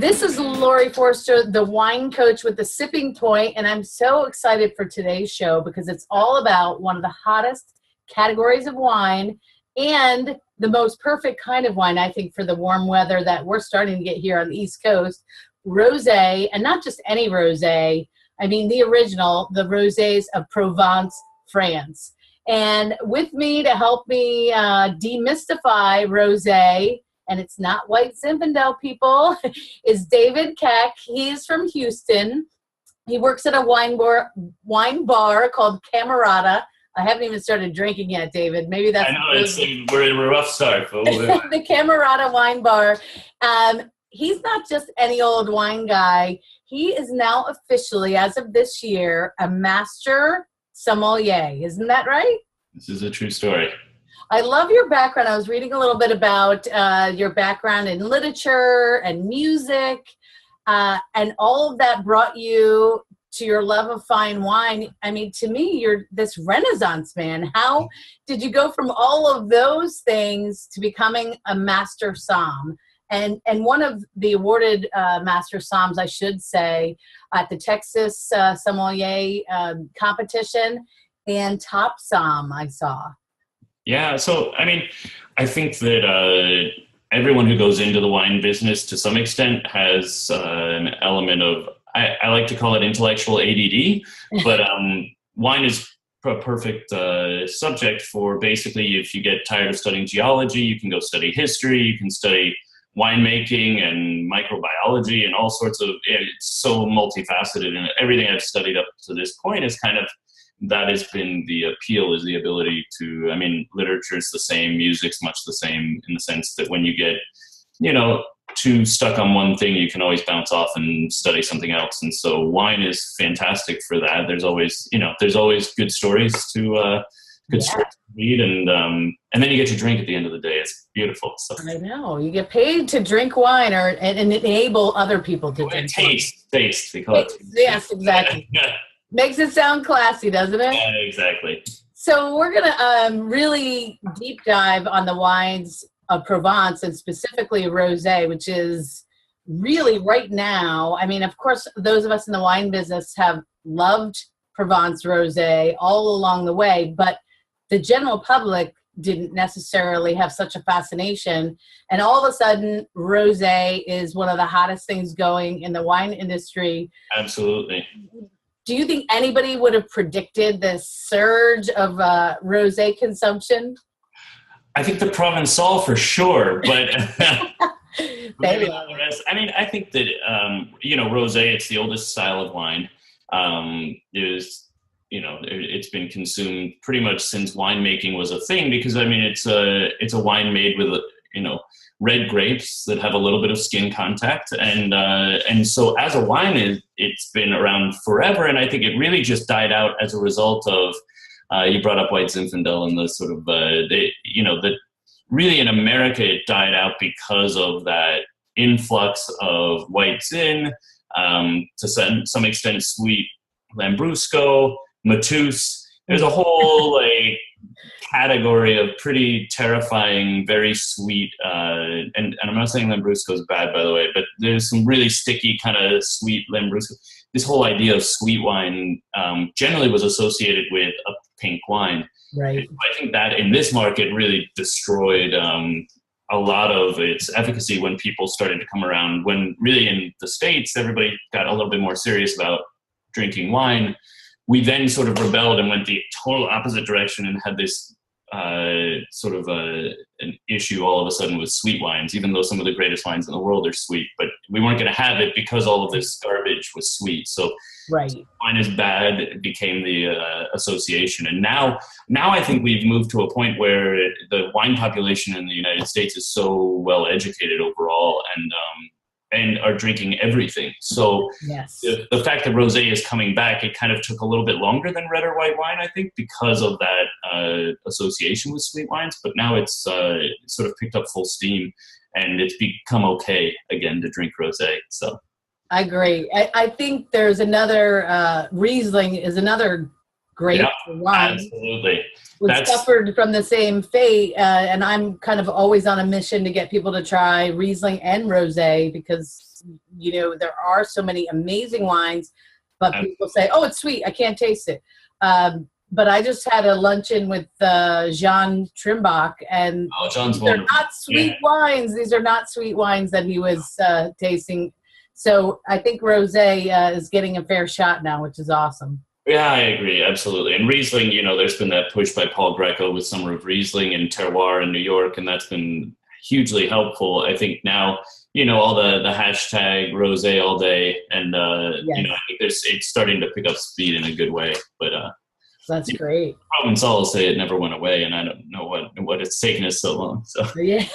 This is Laurie Forster, the wine coach with the Sipping Point, and I'm so excited for today's show because it's all about one of the hottest categories of wine and the most perfect kind of wine, I think, for the warm weather that we're starting to get here on the East Coast. Rosé, and not just any rosé, I mean the original, the rosés of Provence, France. And with me to help me demystify rosé, and it's not white Zinfandel, people, is David Keck. He's from Houston. He works at a wine bar called Camerata. I haven't even started drinking yet, David. Maybe that's... I know, we're in a rough start. But the Camerata wine bar. He's not just any old wine guy. He is now officially, as of this year, a master sommelier. Isn't that right? This is a true story. I love your background. I was reading a little bit about your background in literature and music, and all of that brought you to your love of fine wine. I mean, to me, you're this Renaissance man. How did you go from all of those things to becoming a master somm? And one of the awarded master somms, I should say, at the Texas Sommelier competition, and top somm I saw. Yeah, so, I mean, I think that everyone who goes into the wine business to some extent has an element of, I like to call it intellectual ADD, but wine is a perfect subject for basically if you get tired of studying geology, you can go study history, you can study winemaking and microbiology and all sorts of, it's so multifaceted, and everything I've studied up to this point is kind of, that has been the appeal, is the ability to, I mean, literature is the same, music's much the same, in the sense that when you get, too stuck on one thing, you can always bounce off and study something else. And so wine is fantastic for that. There's always, there's always good stories to, stories to read, and then you get to drink at the end of the day. It's beautiful. So. I know. You get paid to drink wine and enable other people to drink wine. Taste. We call it. Yes, exactly. Makes it sound classy, doesn't it? Yeah, exactly. So we're going to really deep dive on the wines of Provence, and specifically rosé, which is really right now, I mean, of course, those of us in the wine business have loved Provence rosé all along the way, but the general public didn't necessarily have such a fascination. And all of a sudden, rosé is one of the hottest things going in the wine industry. Absolutely. Do you think anybody would have predicted this surge of rosé consumption? I think the Provençal for sure, but maybe not the rest. I mean, I think that rosé, it's the oldest style of wine. It's been consumed pretty much since winemaking was a thing, because I mean, it's a wine made with red grapes that have a little bit of skin contact, and so as a wine, it's been around forever, and I think it really just died out as a result of you brought up white Zinfandel and the sort of that really in America it died out because of that influx of white Zin, to some extent sweet Lambrusco, Matus. There's a whole category of pretty terrifying, very sweet, and I'm not saying Lambrusco is bad, by the way, but there's some really sticky kind of sweet Lambrusco. This whole idea of sweet wine generally was associated with a pink wine. Right. I think that in this market really destroyed a lot of its efficacy when people started to come around. When really in the States, everybody got a little bit more serious about drinking wine. We then sort of rebelled and went the total opposite direction and had this an issue all of a sudden with sweet wines, even though some of the greatest wines in the world are sweet. But we weren't going to have it because all of this garbage was sweet. So right. Wine is bad, it became the association. And now I think we've moved to a point where the wine population in the United States is so well educated overall, and are drinking everything. So yes. the fact that rosé is coming back, it kind of took a little bit longer than red or white wine, I think, because of that association with sweet wines. But now it's sort of picked up full steam, and it's become okay again to drink rosé. So I agree. I think there's another Riesling is another great for wine. Absolutely. Was suffered from the same fate, and I'm kind of always on a mission to get people to try Riesling and Rosé because, you know, there are so many amazing wines, but people say, oh, it's sweet, I can't taste it. But I just had a luncheon with Jean Trimbach, and these are not sweet wines. These are not sweet wines that he was tasting. So I think Rosé is getting a fair shot now, which is awesome. Yeah, I agree. Absolutely. And Riesling, you know, there's been that push by Paul Greco with Summer of Riesling and Terroir in New York, and that's been hugely helpful. I think now, you know, all the hashtag Rosé all day, and, you know, I think it's starting to pick up speed in a good way. But that's great. Provence all say it never went away, and I don't know what it's taken us so long. So yeah.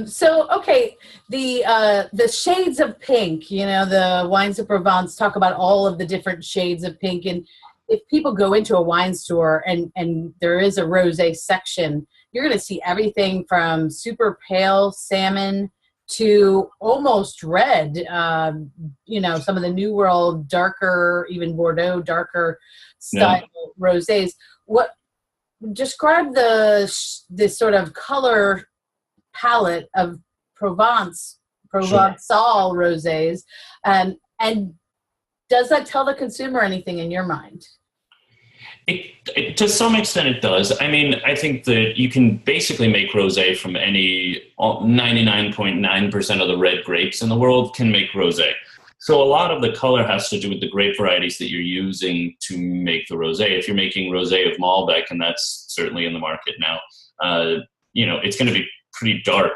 So okay, the shades of pink. You know, the wines of Provence talk about all of the different shades of pink, and if people go into a wine store and there is a rosé section, you're going to see everything from super pale salmon to almost red. You know, some of the New World darker, even Bordeaux darker style rosés. What describe this sort of color palette of Provençal rosés, and does that tell the consumer anything in your mind? It, to some extent it does. I mean, I think that you can basically make rosé from any 99.9% of the red grapes in the world can make rosé. So a lot of the color has to do with the grape varieties that you're using to make the rosé. If you're making rosé of Malbec, and that's certainly in the market now, you know, it's going to be pretty dark.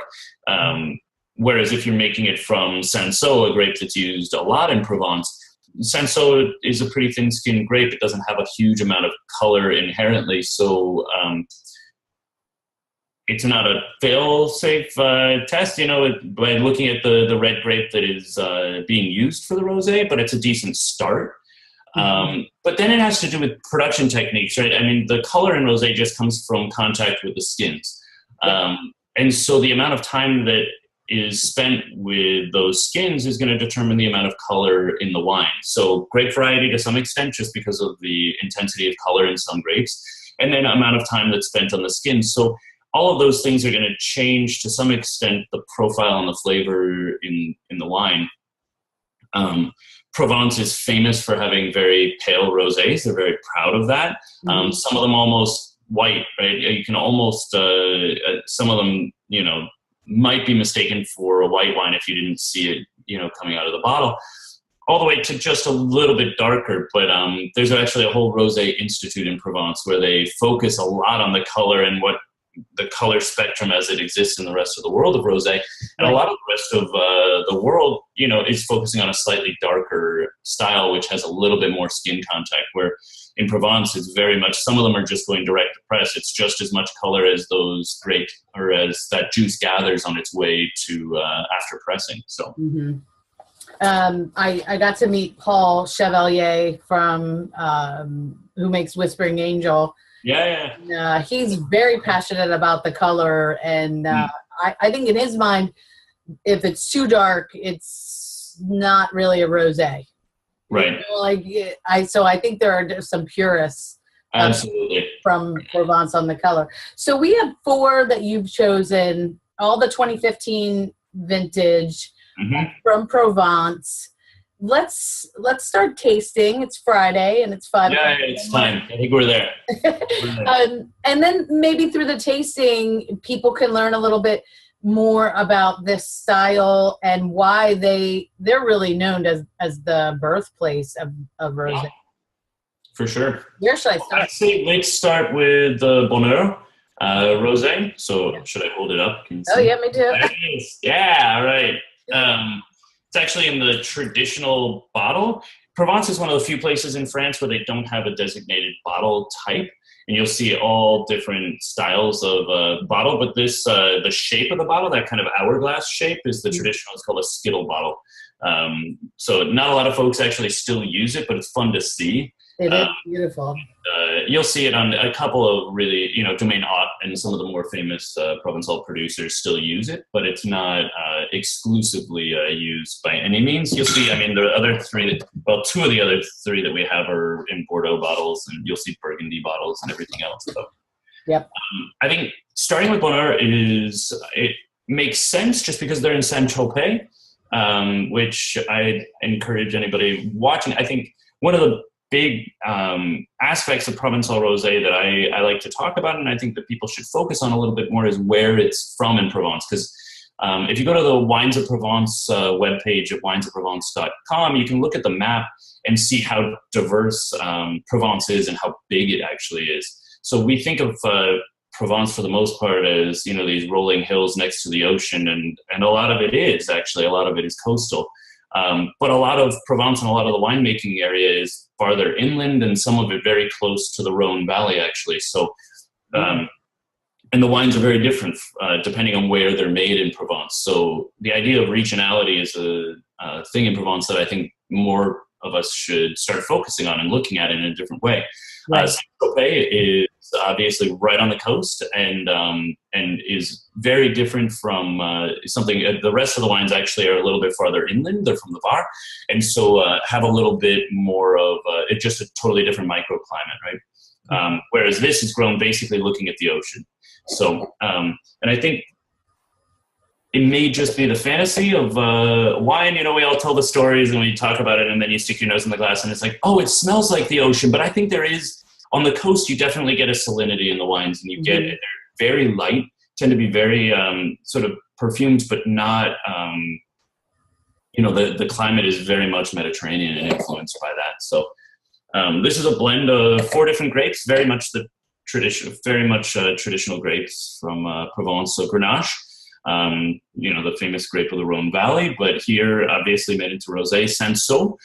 Whereas if you're making it from Cinsault, a grape that's used a lot in Provence, Cinsault is a pretty thin-skinned grape. It doesn't have a huge amount of color inherently, so it's not a fail-safe test, you know, by looking at the red grape that is being used for the rosé, but it's a decent start. But then it has to do with production techniques, right? I mean, the color in rosé just comes from contact with the skins. And so the amount of time that is spent with those skins is going to determine the amount of color in the wine. So grape variety to some extent, just because of the intensity of color in some grapes, and then amount of time that's spent on the skins. So all of those things are going to change to some extent the profile and the flavor in the wine. Provence is famous for having very pale rosés. They're very proud of that. Some of them almost white, right? You can almost, some of them, you know, might be mistaken for a white wine if you didn't see it, you know, coming out of the bottle, all the way to just a little bit darker. But there's actually a whole Rosé Institute in Provence where they focus a lot on the color and what the color spectrum as it exists in the rest of the world of rosé. And a lot of the rest of the world, you know, is focusing on a slightly darker style, which has a little bit more skin contact, where in Provence, it's very much, some of them are just going direct to press. It's just as much color as those grape, or as that juice gathers on its way to after pressing. So, I got to meet Paul Chevalier from who makes Whispering Angel. He's very passionate about the color, and I think in his mind, if it's too dark, it's not really a rosé. Right. You know, so I think there are some purists absolutely from Provence on the color. So we have 4 that you've chosen, all the 2015 vintage from Provence. Let's start tasting. It's Friday and it's 5 o'clock. Yeah, it's time. I think we're there. And then maybe through the tasting, people can learn a little bit more about this style and why they're really known as the birthplace of rosé. For sure. Where should I start? I'd say let's start with the Bonheur rosé. So should I hold it up? Oh yeah, me too. Yeah, right. It's actually in the traditional bottle. Provence is one of the few places in France where they don't have a designated bottle type. And you'll see all different styles of bottle, but this, the shape of the bottle, that kind of hourglass shape, is the traditional. It's called a skittle bottle. So not a lot of folks actually still use it, but it's fun to see. It is beautiful. You'll see it on a couple of really, you know, Domaine Haute and some of the more famous Provençal producers still use it, but it's not exclusively used by any means. You'll see, I mean, the other three, two of the other three that we have are in Bordeaux bottles, and you'll see Burgundy bottles and everything else. So, yep. I think starting with Bonheur it makes sense just because they're in Saint-Tropez, which I encourage anybody watching. I think one of the big aspects of Provençal Rosé that I like to talk about, and I think that people should focus on a little bit more, is where it's from in Provence. Because if you go to the Wines of Provence webpage at winesofprovence.com, you can look at the map and see how diverse Provence is and how big it actually is. So we think of Provence for the most part as, you know, these rolling hills next to the ocean, and a lot of it is actually, a lot of it is coastal. But a lot of Provence and a lot of the winemaking area is farther inland, and some of it very close to the Rhone Valley, actually. So, and the wines are very different depending on where they're made in Provence. So the idea of regionality is a thing in Provence that I think more of us should start focusing on and looking at it in a different way. Right. Saint-Tropez is obviously right on the coast, and is very different from something. The rest of the wines actually are a little bit farther inland. They're from the Var, and so have a little bit more of it's just a totally different microclimate, right? Whereas this is grown basically looking at the ocean. So, and I think it may just be the fantasy of wine. You know, we all tell the stories and we talk about it, and then you stick your nose in the glass and it's like, oh, it smells like the ocean. But I think there is, on the coast, you definitely get a salinity in the wines, and you get, they're very light, tend to be very sort of perfumed, but not, you know, the climate is very much Mediterranean and influenced by that. So this is a blend of 4 different grapes, very much traditional grapes from Provence, so Grenache. You know, the famous grape of the Rhone Valley, but here obviously made into rosé, Cinsault,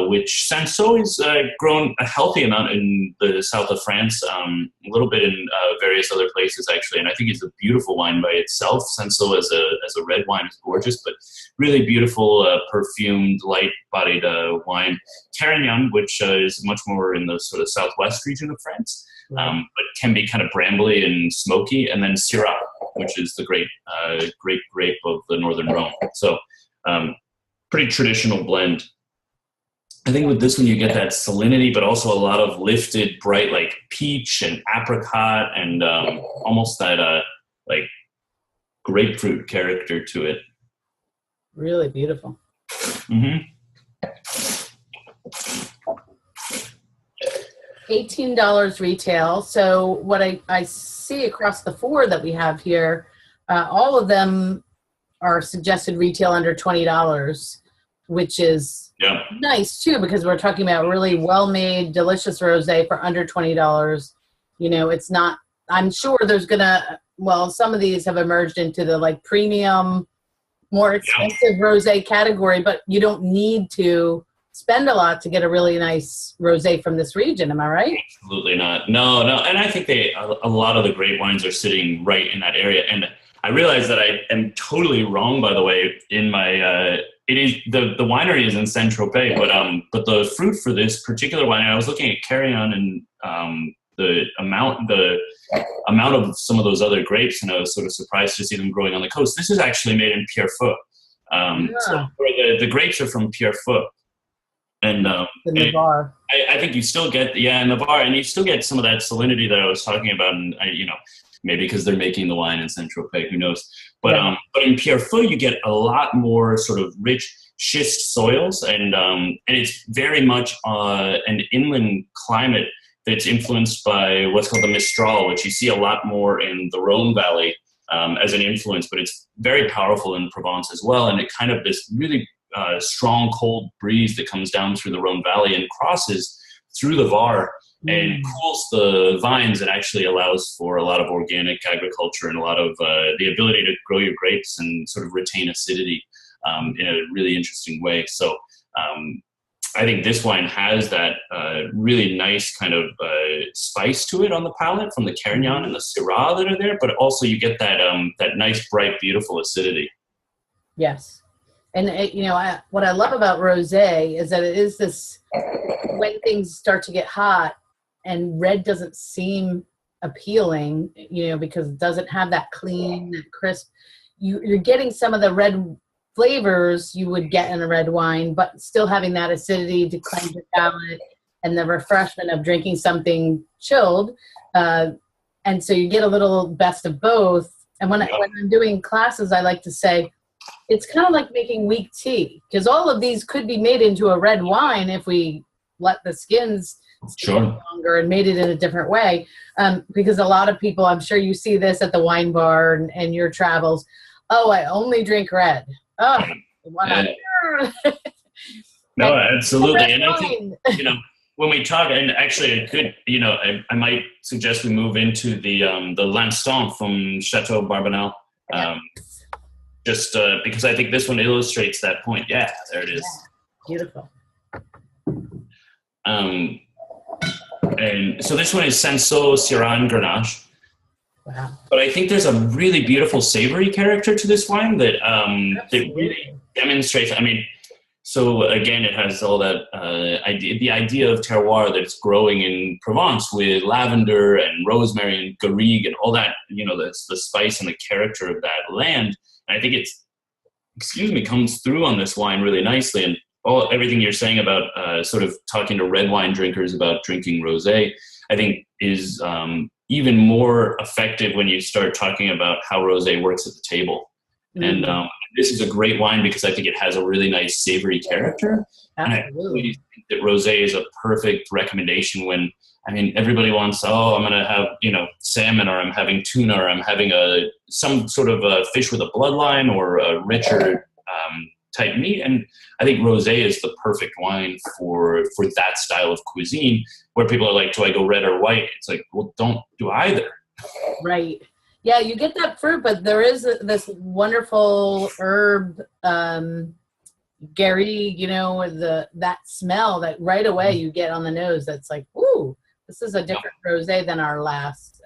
which Cinsault is grown a healthy amount in the south of France, a little bit in various other places actually, and I think it's a beautiful wine by itself. Cinsault as a red wine is gorgeous, but really beautiful, perfumed, light-bodied wine. Carignan, which is much more in the sort of southwest region of France, but can be kind of brambly and smoky, and then Syrah, which is the great grape of the northern Rhone. So pretty traditional blend. I think with this one you get that salinity, but also a lot of lifted, bright, like peach and apricot, and almost that like grapefruit character to it. Really beautiful. Mm-hmm. $18 retail. So what I see across the 4 that we have here, all of them are suggested retail under $20, which is nice too, because we're talking about really well-made, delicious rosé for under $20. You know, it's not, I'm sure there's gonna, well, some of these have emerged into the like premium, more expensive rosé category, but you don't need to spend a lot to get a really nice rosé from this region. Am I right? Absolutely not. No. And I think a lot of the great wines are sitting right in that area. And I realize that I am totally wrong, by the way, in my, it is the winery is in Saint-Tropez, but the fruit for this particular wine, I was looking at Carignan and the amount of some of those other grapes, and I was sort of surprised to see them growing on the coast. This is actually made in Pierrefonds. So the grapes are from Pierrefonds. And in the Var. I think you still get, in the Var, and you still get some of that salinity that I was talking about, and maybe because they're making the wine in Saint-Tropez, who knows? But in Pierrefonds, you get a lot more sort of rich schist soils, and it's very much an inland climate that's influenced by what's called the Mistral, which you see a lot more in the Rhone Valley as an influence, but it's very powerful in Provence as well, and it kind of this really strong cold breeze that comes down through the Rhone Valley and crosses through the Var and cools the vines, and actually allows for a lot of organic agriculture and a lot of the ability to grow your grapes and sort of retain acidity in a really interesting way. So I think this wine has that really nice kind of spice to it on the palate from the Carignan and the Syrah that are there, but also you get that that nice, bright, beautiful acidity. Yes. And, what I love about rosé is that it is this, when things start to get hot and red doesn't seem appealing, because it doesn't have that clean, that crisp, you're getting some of the red flavors you would get in a red wine, but still having that acidity to cleanse your palate and the refreshment of drinking something chilled. And so you get a little best of both. And when I'm doing classes, I like to say, it's kind of like making weak tea, because all of these could be made into a red wine if we let the skins stay longer and made it in a different way. Because a lot of people, I'm sure you see this at the wine bar and your travels. Oh, I only drink red. Oh, why not? No, absolutely. And I think, when we talk, and actually I could, I might suggest we move into the L'Instant from Chateau Barbanel. Just because I think this one illustrates that point. Yeah, there it is. Yeah. Beautiful. And so this one is Cinsault, Syrah, and Grenache. Wow. But I think there's a really beautiful savory character to this wine that really demonstrates. I mean, so again, it has all that the idea of terroir that's growing in Provence with lavender and rosemary and garrigue and all that, the spice and the character of that land. And I think comes through on this wine really nicely. And everything you're saying about sort of talking to red wine drinkers about drinking rosé, I think is even more effective when you start talking about how rosé works at the table. Mm-hmm. And this is a great wine because I think it has a really nice savory character. Absolutely. And I really think that rosé is a perfect recommendation when, everybody wants, I'm going to have, salmon, or I'm having tuna, or I'm having some sort of a fish with a bloodline or a richer type meat. And I think rosé is the perfect wine for that style of cuisine, where people are like, do I go red or white? It's like, well, don't do either. Right. Yeah, you get that fruit, but there is this wonderful herb, garrigue, that smell that right away you get on the nose. That's like, ooh, this is a different rosé than our last.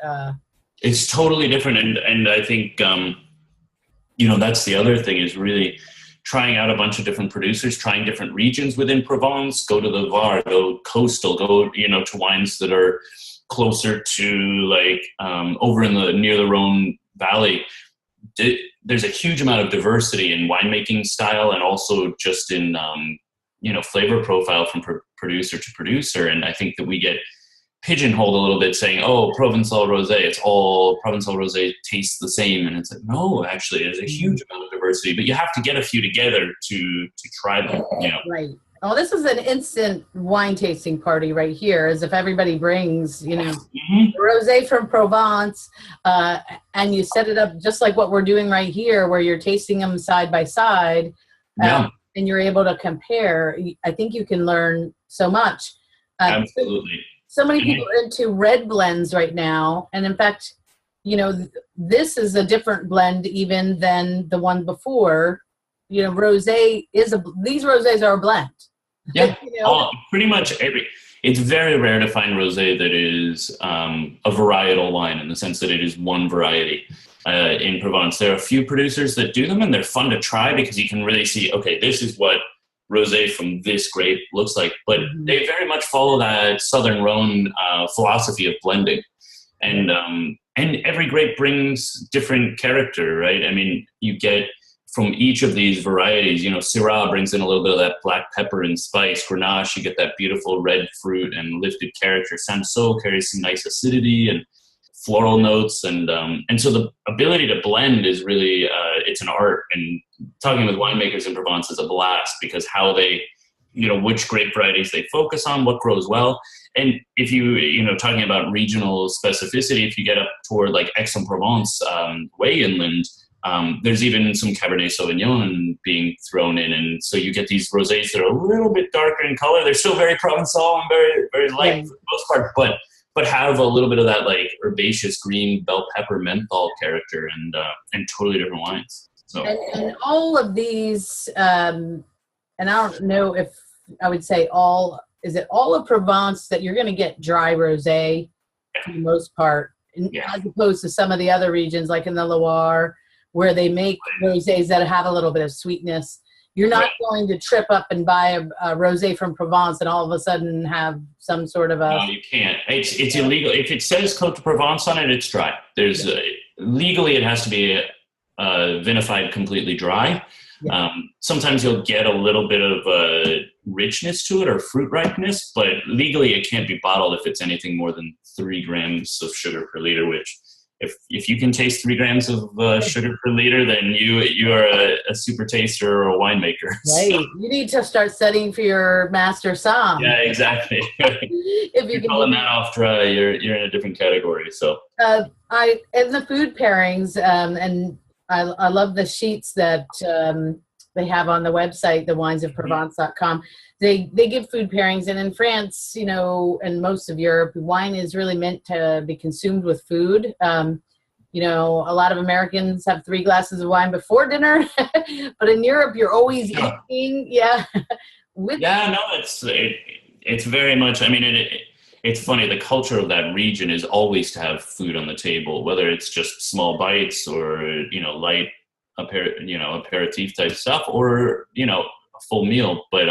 It's totally different, and I think that's the other thing, is really trying out a bunch of different producers, trying different regions within Provence. Go to the Var, go coastal, go to wines that are closer to like over near the Rhone Valley. There's a huge amount of diversity in winemaking style, and also just in flavor profile from producer to producer. And I think that we get pigeonholed a little bit, saying, "Oh, Provençal rosé, it's all Provençal rosé tastes the same," and it's like, no, actually, there's a huge amount of diversity, but you have to get a few together to try them. Right. Oh, this is an instant wine tasting party right here, as if everybody brings, rosé from Provence, and you set it up just like what we're doing right here, where you're tasting them side by side, and you're able to compare. I think you can learn so much. Absolutely. So many people are into red blends right now, and in fact, this is a different blend even than the one before. Rosé these rosés are a blend. Yeah, pretty much it's very rare to find rosé that is a varietal wine, in the sense that it is one variety. In Provence, there are a few producers that do them, and they're fun to try because you can really see, okay, this is what rosé from this grape looks like. But they very much follow that Southern Rhone philosophy of blending. And every grape brings different character, right? You get from each of these varieties, Syrah brings in a little bit of that black pepper and spice. Grenache, you get that beautiful red fruit and lifted character. Cinsault carries some nice acidity and floral notes. And so the ability to blend is really, it's an art. And talking with winemakers in Provence is a blast, because how they, which grape varieties they focus on, what grows well. And if you, talking about regional specificity, if you get up toward like Aix-en-Provence, way inland, there's even some Cabernet Sauvignon being thrown in. And so you get these rosés that are a little bit darker in color. They're still very Provençal and very, very light for the most part, but have a little bit of that like herbaceous green bell pepper menthol character, and totally different wines. So and all of these, and I don't know if I would say is it all of Provence that you're going to get dry rosé for the most part, as opposed to some of the other regions like in the Loire, where they make rosés that have a little bit of sweetness. You're not going to trip up and buy a rosé from Provence and all of a sudden have some sort of a... No, you can't. It's illegal. If it says Côte de Provence on it, it's dry. Legally, it has to be vinified completely dry. Yeah. Sometimes you'll get a little bit of richness to it or fruit ripeness, but legally it can't be bottled if it's anything more than 3 grams of sugar per liter, which if you can taste 3 grams of sugar per liter, then you are a super taster or a winemaker. Right. So, You need to start studying for your master som. yeah, exactly. If you You're can calling do that off dry, you're in a different category. So I in the food pairings, and I love the sheets that they have on the website, the winesofprovence.com. They give food pairings, and in France, you know, and most of Europe, wine is really meant to be consumed with food. You know, a lot of Americans have 3 glasses of wine before dinner, but in Europe, you're always eating. Yeah. yeah, no, it's very much. I mean, it's funny. The culture of that region is always to have food on the table, whether it's just small bites or light aperitif type stuff, or a full meal. But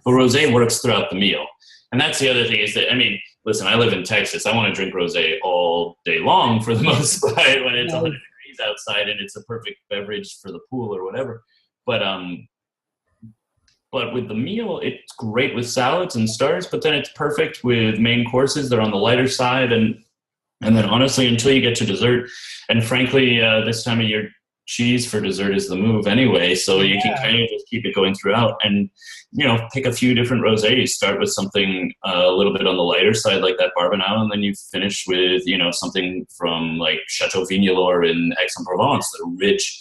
but rosé works throughout the meal, and that's the other thing is that, I mean, listen, I live in Texas. I want to drink rosé all day long for the most part when it's 100 degrees outside and it's a perfect beverage for the pool or whatever. But with the meal, it's great with salads and starters, but then it's perfect with main courses. They're on the lighter side. And then honestly, until you get to dessert, and frankly, this time of year, cheese for dessert is the move anyway. So you can kind of just keep it going throughout and, pick a few different rosés. Start with something a little bit on the lighter side, like that Barbanel, and then you finish with, something from like Chateau Vignelour in Aix-en-Provence, the rich,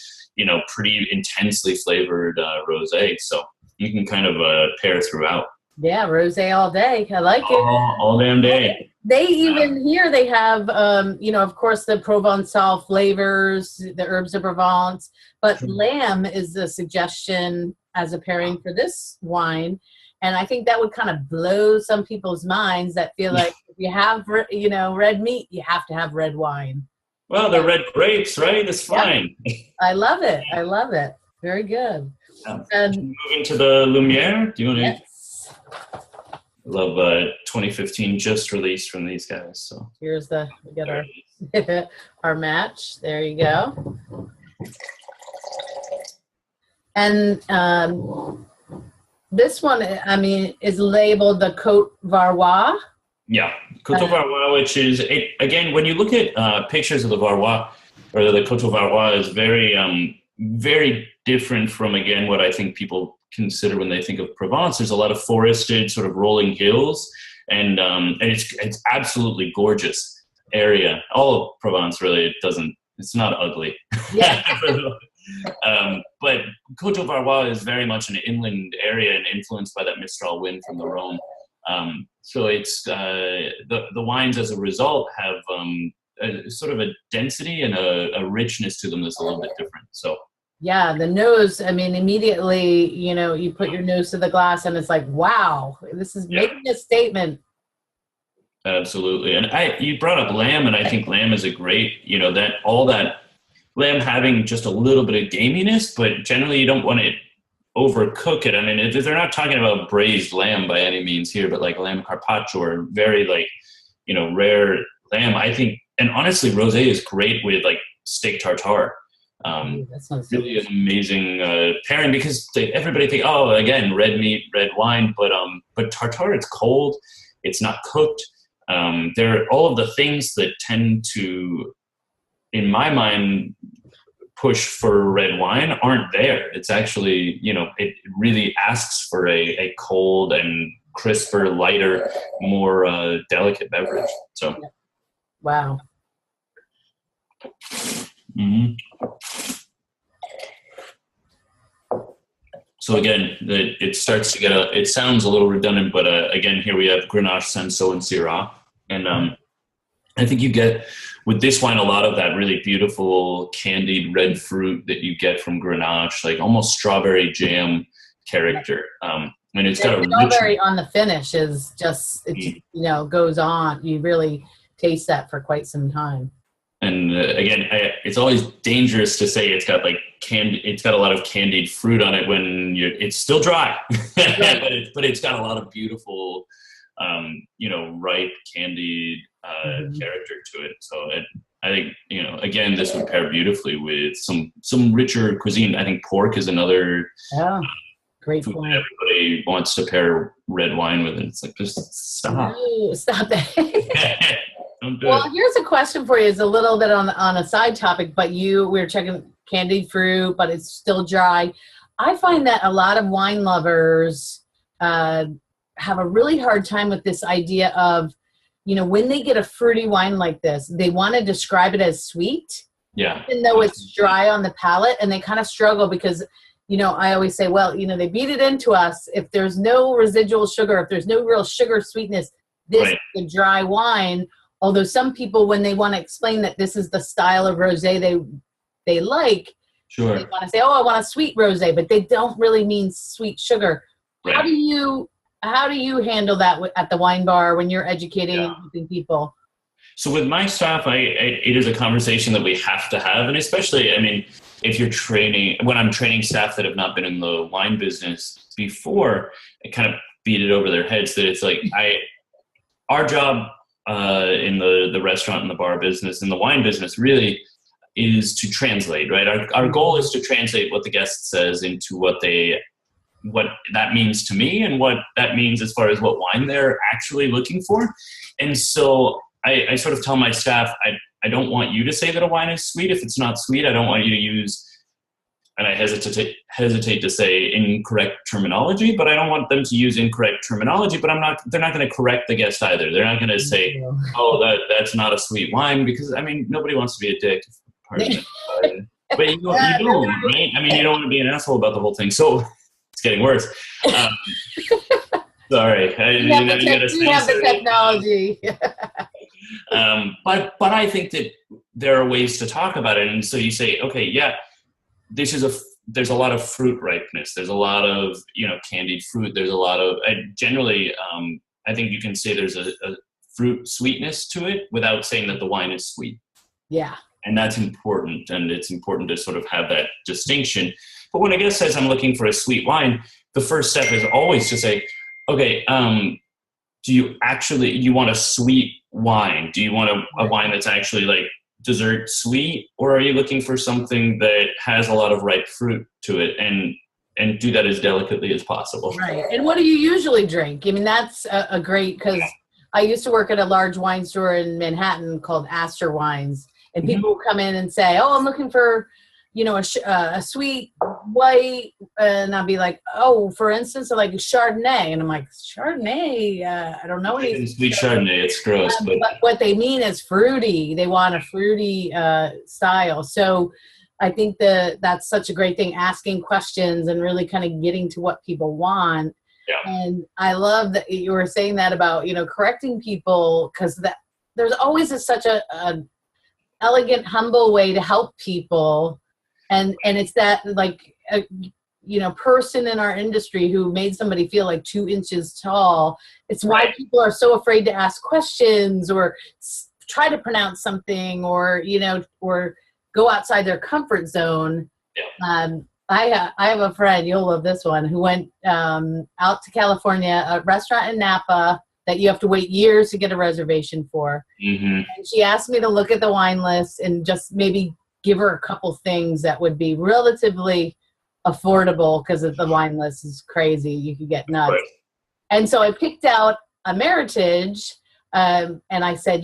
pretty intensely flavored rosé. So you can kind of pair throughout. Yeah, rosé all day. I like it. All damn day. They even here they have, of course, the Provençal flavors, the herbs of Provence, but lamb is a suggestion as a pairing for this wine. And I think that would kind of blow some people's minds that feel like if you have, red meat, you have to have red wine. Well, they're red grapes, right? It's fine. Yeah. I love it. I love it. Very good. Moving to the Lumiere. Do you want to? Yes. I love 2015 just released from these guys. So here's we got our match. There you go. And this one, I mean, is labeled the Côte Varois. Yeah, Côte Varois, which is again, when you look at pictures of the Varois or the Côte Varois, is very very different from, again, what I think people consider when they think of Provence. There's a lot of forested sort of rolling hills, and it's absolutely gorgeous area. All of Provence, really, it's not ugly. Yeah. But Côte Varois is very much an inland area and influenced by that Mistral wind from the Rhone. So it's the wines as a result have sort of a density and a richness to them that's a little bit different. So yeah, the nose, I mean, immediately, you put your nose to the glass and it's like, wow, this is making a statement. Absolutely. And you brought up lamb, and I think lamb is a great, that lamb having just a little bit of gaminess, but generally you don't want to overcook it. I mean, they're not talking about braised lamb by any means here, but like lamb carpaccio or very rare lamb, I think. And honestly, rosé is great with like steak tartare. That sounds really an amazing pairing, because everybody think, oh, again, red meat, red wine, but tartare, it's cold, it's not cooked. There are all of the things that tend to, in my mind, push for red wine aren't there. It's actually, it really asks for a cold and crisper, lighter, more delicate beverage. So, wow. Mm-hmm. So again, it starts to get it sounds a little redundant, but again, here we have Grenache, Cinsault, and Syrah. And I think you get, with this wine, a lot of that really beautiful candied red fruit that you get from Grenache, like almost strawberry jam character. And it's got a strawberry on the finish is just, goes on. You really taste that for quite some time. And again, it's always dangerous to say it's got it's got a lot of candied fruit on it when it's still dry, right. but it's got a lot of beautiful, ripe candied character to it. So I think, again, this would pair beautifully with some richer cuisine. I think pork is another great food point. that everybody wants to pair red wine with. And it's like, just stop. No, stop that. Don't do Well, it. here's a question for you. It's a little bit on a side topic, but we were checking candied fruit, but it's still dry. I find that a lot of wine lovers have a really hard time with this idea of, when they get a fruity wine like this, they want to describe it as sweet, even though it's dry on the palate, and they kind of struggle because, I always say, well, they beat it into us. If there's no residual sugar, if there's no real sugar sweetness, this is a dry wine. Although some people, when they want to explain that this is the style of rosé they like, they want to say, oh, I want a sweet rosé, but they don't really mean sweet sugar. Right. How do you handle that at the wine bar when you're educating and helping people? So with my staff, it is a conversation that we have to have. And especially, if you're when I'm training staff that have not been in the wine business before, I kind of beat it over their heads that it's like, our job in the restaurant and the bar business and the wine business really is to translate, right? Our goal is to translate what the guest says into what that means to me and what that means as far as what wine they're actually looking for. And so I sort of tell my staff, I don't want you to say that a wine is sweet. If it's not sweet, I don't want you to use, and I hesitate to say incorrect terminology, but I don't want them to use incorrect terminology, but they're not going to correct the guest either. They're not going to say, oh, that's not a sweet wine, because nobody wants to be a dick. But you don't, right? You don't want to be an asshole about the whole thing. So it's getting worse. Sorry. You have the technology. But I think that there are ways to talk about it. And so you say, okay, there's a lot of fruit ripeness. There's a lot of, candied fruit. There's a lot of, generally, I think you can say there's a fruit sweetness to it without saying that the wine is sweet. Yeah. And that's important. And it's important to sort of have that distinction. But when a guest says, I'm looking for a sweet wine, the first step is always to say, okay, do you want a sweet wine? Do you want a wine that's actually like dessert sweet? Or are you looking for something that has a lot of ripe fruit to it and do that as delicately as possible? Right. And what do you usually drink? That's a great, because I used to work at a large wine store in Manhattan called Astor Wines. And people will come in and say, oh, I'm looking for, a sweet white. And I'll be like, oh, for instance, like Chardonnay. And I'm like, Chardonnay? I don't know. Sweet Chardonnay, it's gross. But what they mean is fruity. They want a fruity style. So I think that's such a great thing, asking questions and really kind of getting to what people want. Yeah. And I love that you were saying that about, correcting people, because there's always such a elegant, humble way to help people. And it's that like, person in our industry who made somebody feel like 2 inches tall. It's why people are so afraid to ask questions or try to pronounce something or go outside their comfort zone. Yeah. I have a friend, you'll love this one, who went out to California, a restaurant in Napa that you have to wait years to get a reservation for. Mm-hmm. And she asked me to look at the wine list and just maybe give her a couple things that would be relatively affordable, because the wine list is crazy. You could get nuts. Right. And so I picked out a Meritage, and I said,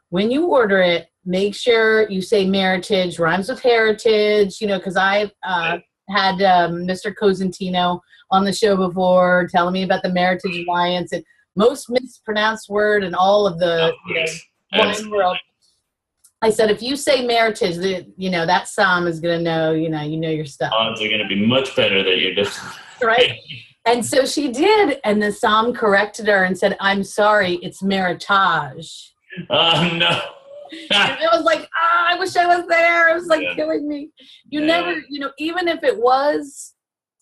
when you order it, make sure you say Meritage, rhymes with heritage, because I had Mr. Cosentino on the show before telling me about the Meritage Alliance and most mispronounced word in all of the wine world. I said, if you say Meritage, that Somm is going to know, you know your stuff. Odds are going to be much better that you're doing. Right. And so she did. And the Somm corrected her and said, I'm sorry, it's Meritage. Oh, no. And it was like, I wish I was there. It was like killing me. Never, even if it was,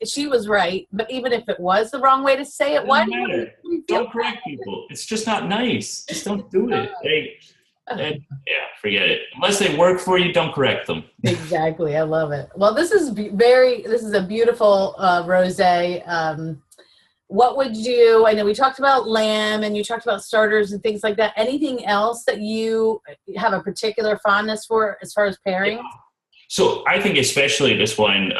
she was right. But even if it was the wrong way to say it, why don't correct people? It's just not nice. Just don't do it. Forget it. Unless they work for you, don't correct them. Exactly. I love it. Well, this is a beautiful rosé. what would you, I know we talked about lamb and you talked about starters and things like that. Anything else that you have a particular fondness for as far as pairing? So I think especially this wine,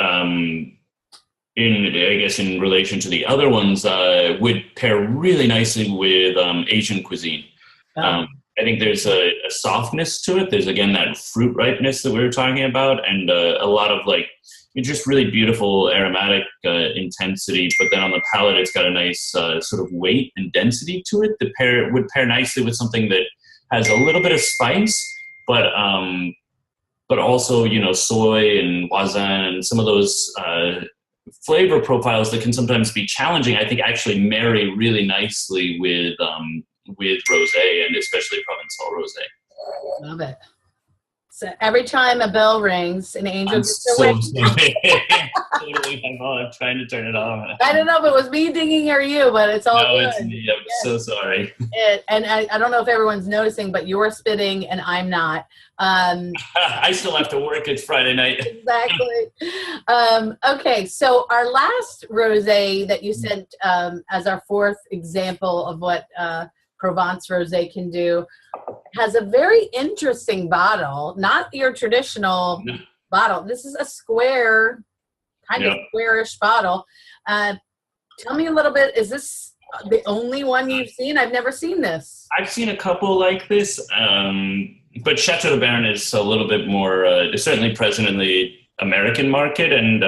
in relation to the other ones, would pair really nicely with Asian cuisine. I think there's a softness to it. There's, again, that fruit ripeness that we were talking about, and a lot of like just really beautiful aromatic intensity. But then on the palate, it's got a nice sort of weight and density to it. Would pair nicely with something that has a little bit of spice, but also, soy and voisin and some of those flavor profiles that can sometimes be challenging, I think actually marry really nicely with rosé, and especially Provençal rosé. Love it. So every time a bell rings, an angel gets so away. Totally my fault. I'm trying to turn it off. I don't know if it was me dinging or you, but it's all good. It's me. I'm so sorry. And I don't know if everyone's noticing, but you're spitting and I'm not. I still have to work. It's Friday night. Exactly. Okay, so our last rosé that you sent as our fourth example of what Provence rosé can do has a very interesting bottle, not your traditional bottle. This is a square, kind of squarish bottle. Tell me a little bit, is this the only one you've seen? I've never seen this. I've seen a couple like this, but Chateau de Baron is a little bit more, certainly present in the American market, and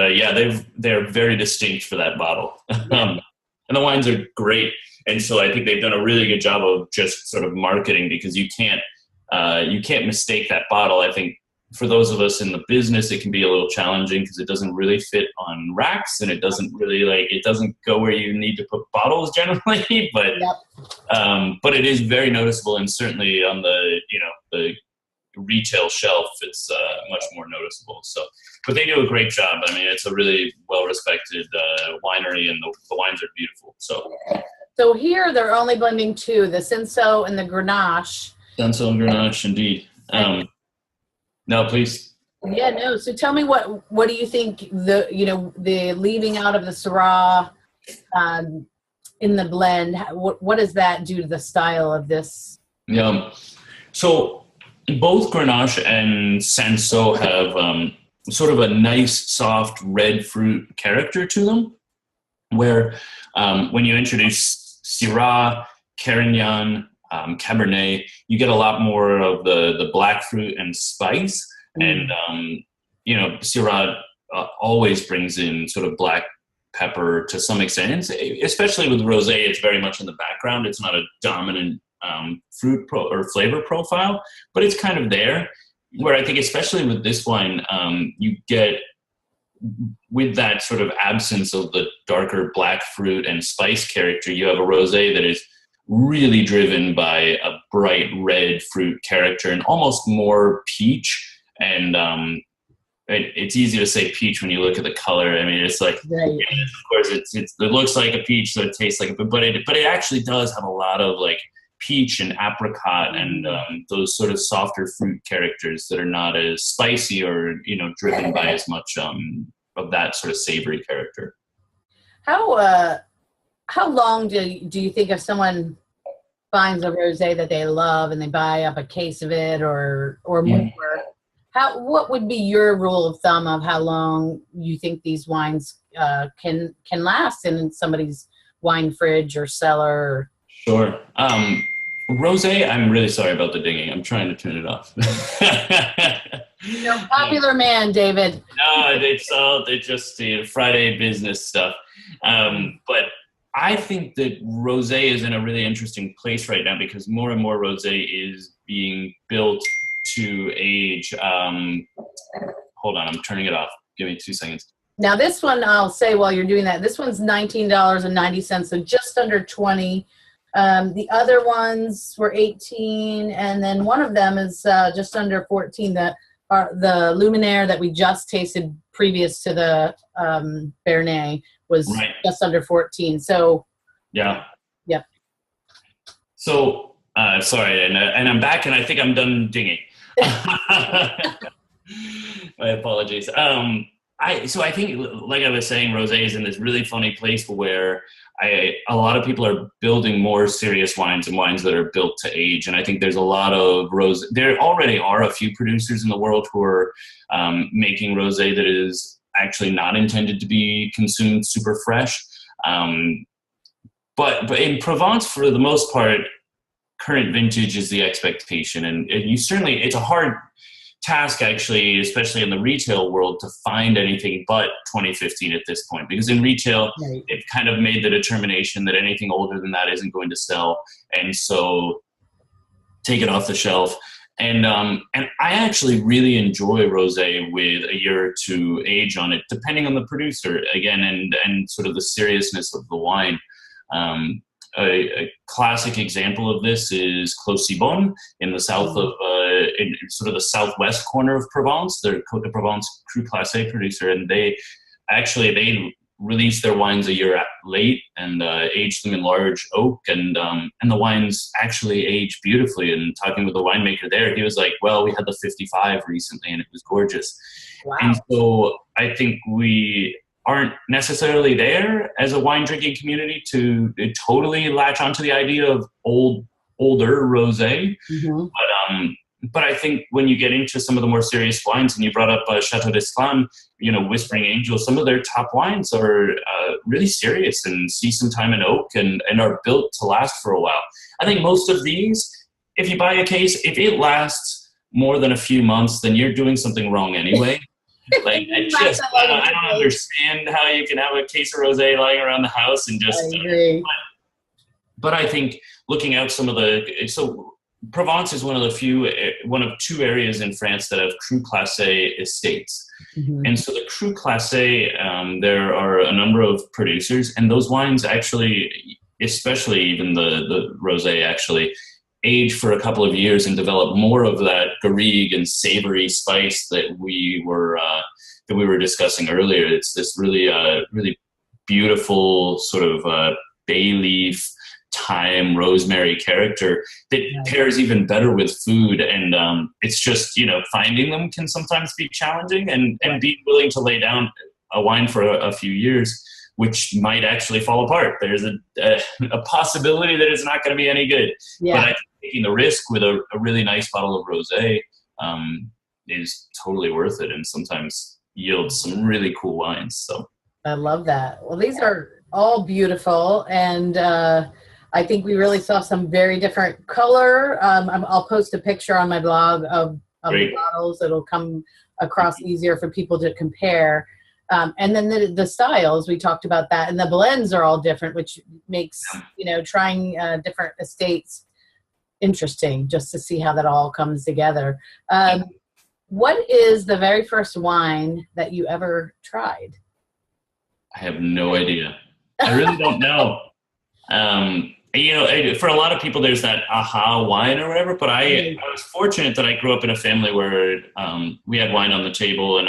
they're very distinct for that bottle. And the wines are great. And so I think they've done a really good job of just sort of marketing, because you can't mistake that bottle. I think for those of us in the business, it can be a little challenging because it doesn't really fit on racks, and it doesn't really it doesn't go where you need to put bottles generally. But it is very noticeable, and certainly on the retail shelf, it's much more noticeable. So, but they do a great job. I mean, it's a really well-respected winery, and the wines are beautiful. So here they're only blending two, the Cinsault and the Grenache. Cinsault and Grenache, indeed. No, please. Yeah, no. So tell me, what do you think the leaving out of the Syrah in the blend? What does that do to the style of this? Yeah. So both Grenache and Cinsault have sort of a nice, soft red fruit character to them, where when you introduce Syrah, Carignan, Cabernet, you get a lot more of the black fruit and spice. And, Syrah always brings in sort of black pepper to some extent. Especially with rosé, it's very much in the background. It's not a dominant fruit or flavor profile, but it's kind of there. Where I think, especially with this wine, you get, with that sort of absence of the darker black fruit and spice character, you have a rosé that is really driven by a bright red fruit character and almost more peach. And it's easy to say peach when you look at the color. I mean, it's like, right. Of course, it looks like a peach, so it tastes like but it actually does have a lot of like peach and apricot and those sort of softer fruit characters that are not as spicy or driven by as much of that sort of savory character. How long do you think if someone finds a rosé that they love and they buy up a case of it or more, what would be your rule of thumb of how long you think these wines can last in somebody's wine fridge or cellar? Sure. Rosé, I'm really sorry about the dinging. I'm trying to turn it off. You're a popular man, David. No, it's just Friday business stuff. But I think that rosé is in a really interesting place right now, because more and more rosé is being built to age. Hold on, I'm turning it off. Give me 2 seconds. Now this one, I'll say while you're doing that, this one's $19.90, so just under 20. The other ones were 18, and then one of them is just under 14. The Luminaire that we just tasted previous to the Bernet was just under 14. So yeah. So sorry, and I'm back, and I think I'm done dinging. My apologies. I think, like I was saying, Rosé is in this really funny place where a lot of people are building more serious wines and wines that are built to age. And I think there's a lot of there already are a few producers in the world who are making rosé that is actually not intended to be consumed super fresh. But in Provence, for the most part, current vintage is the expectation. And it's a hard task, actually, especially in the retail world, to find anything but 2015 at this point, because in retail, Right. they've kind of made the determination that anything older than that isn't going to sell, and so take it off the shelf. And I actually really enjoy rosé with a year or two age on it, depending on the producer, again, and sort of the seriousness of the wine. A classic example of this is Clos Cibon in the south of, in sort of the southwest corner of Provence. They're Côte de Provence Cru Classé producer, and they released their wines a year late and aged them in large oak, and the wines actually aged beautifully. And talking with the winemaker there, he was like, "Well, we had the 55 recently, and it was gorgeous." Wow. And so I think we aren't necessarily there as a wine drinking community to totally latch onto the idea of older rosé. Mm-hmm. But I think when you get into some of the more serious wines, and you brought up Chateau d'Esclans, Whispering Angel, some of their top wines are really serious and see some time in oak and are built to last for a while. I think most of these, if you buy a case, if it lasts more than a few months, then you're doing something wrong anyway. Like, I don't understand how you can have a case of rosé lying around the house and just. I agree. But I think looking out so Provence is one of two areas in France that have Cru Classé estates. Mm-hmm. And so the Cru Classé, there are a number of producers, and those wines actually, especially even the rosé, actually age for a couple of years and develop more of that garrigue and savory spice that we were discussing earlier. It's this really really beautiful sort of bay leaf, thyme, rosemary character that pairs even better with food. And it's just, finding them can sometimes be challenging, and being willing to lay down a wine for a few years, which might actually fall apart. There's a possibility that it's not going to be any good. Yeah. But I think taking the risk with a really nice bottle of rosé is totally worth it, and sometimes yields some really cool wines. So I love that. Well, these are all beautiful, and I think we really saw some very different color. I'll post a picture on my blog of the bottles. It'll come across easier for people to compare. And then the styles, we talked about that. And the blends are all different, which makes, trying different estates interesting, just to see how that all comes together. What is the very first wine that you ever tried? I have no idea. I really don't know. For a lot of people, there's that aha wine or whatever, but I was fortunate that I grew up in a family where we had wine on the table, and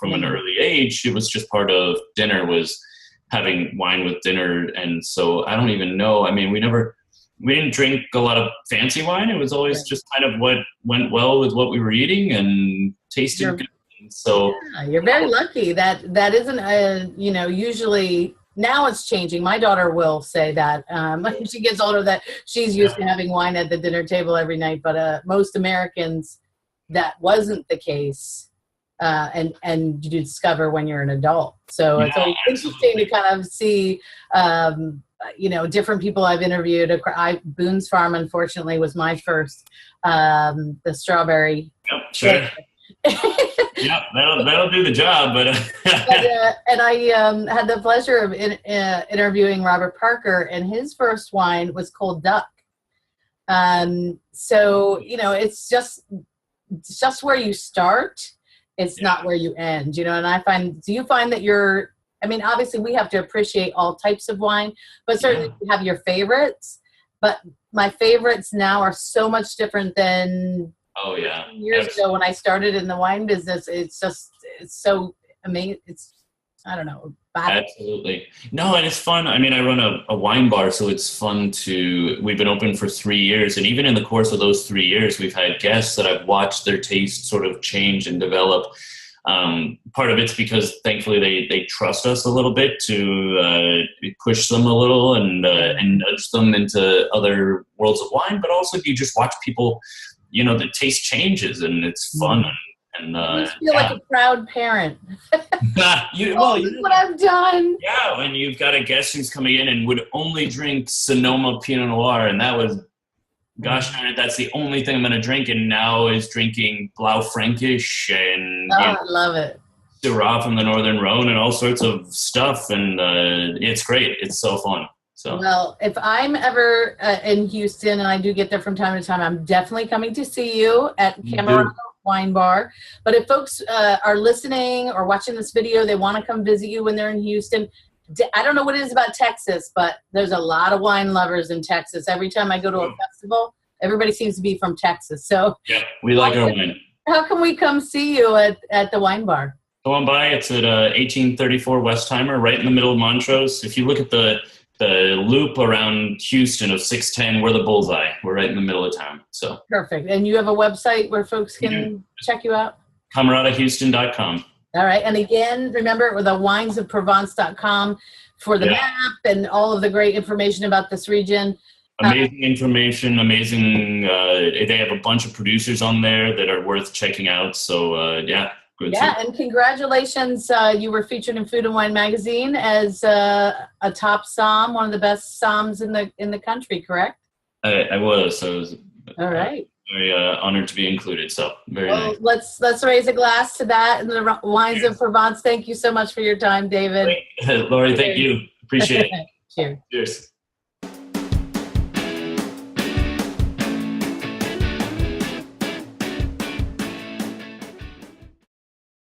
from an early age, it was just part of dinner, was having wine with dinner. And so I don't even know. I mean, we didn't drink a lot of fancy wine. It was always just kind of what went well with what we were eating and tasted good. So you're very lucky that isn't usually. Now it's changing. My daughter will say that when she gets older, that she's used to having wine at the dinner table every night. But most Americans, that wasn't the case, and you discover when you're an adult. So it's always interesting to kind of see, different people I've interviewed. Boone's Farm, unfortunately, was my first. The strawberry. Yep, sure. Yeah, that'll do the job, but and I had the pleasure of interviewing Robert Parker, and his first wine was Cold Duck. So it's just where you start. It's not where you end. And do you find that obviously we have to appreciate all types of wine, but certainly you have your favorites. But my favorites now are so much different than. Oh yeah. Years ago when I started in the wine business, it's so amazing. I don't know. Absolutely. No, and it's fun. I mean, I run a wine bar, so it's fun we've been open for 3 years. And even in the course of those 3 years, we've had guests that I've watched their taste sort of change and develop. Part of it's because thankfully they trust us a little bit to push them a little and nudge them into other worlds of wine. But also you just watch people, the taste changes and it's fun. And you just feel like a proud parent. Look what I've done. Yeah, and you've got a guest who's coming in and would only drink Sonoma Pinot Noir, and that was, gosh darn it, that's the only thing I'm going to drink, and now is drinking Blaufränkisch and I love it. Syrah from the Northern Rhone and all sorts of stuff, and it's great. It's so fun. So. Well, if I'm ever in Houston, and I do get there from time to time, I'm definitely coming to see you at Camerata Wine Bar. But if folks are listening or watching this video, they want to come visit you when they're in Houston. I don't know what it is about Texas, but there's a lot of wine lovers in Texas. Every time I go to a festival, everybody seems to be from Texas. So yeah, we like our wine. How can we come see you at the wine bar? Go on by. It's at 1834 Westheimer, right in the middle of Montrose. If you look at the loop around Houston of 610, we're the bullseye. We're right in the middle of town. So perfect. And you have a website where folks can check you out? CamerataHouston.com. All right. And again, remember, with the winesofprovence.com for the map and all of the great information about this region. Amazing information, amazing. They have a bunch of producers on there that are worth checking out. So, good. And congratulations. You were featured in Food and Wine Magazine as a top som, one of the best soms in the country, correct? I was. All right. Very honored to be included. So very nice. Let's raise a glass to that and the wines of Provence. Thank you so much for your time, David. Laurie, thank you. Appreciate it. Cheers. Cheers.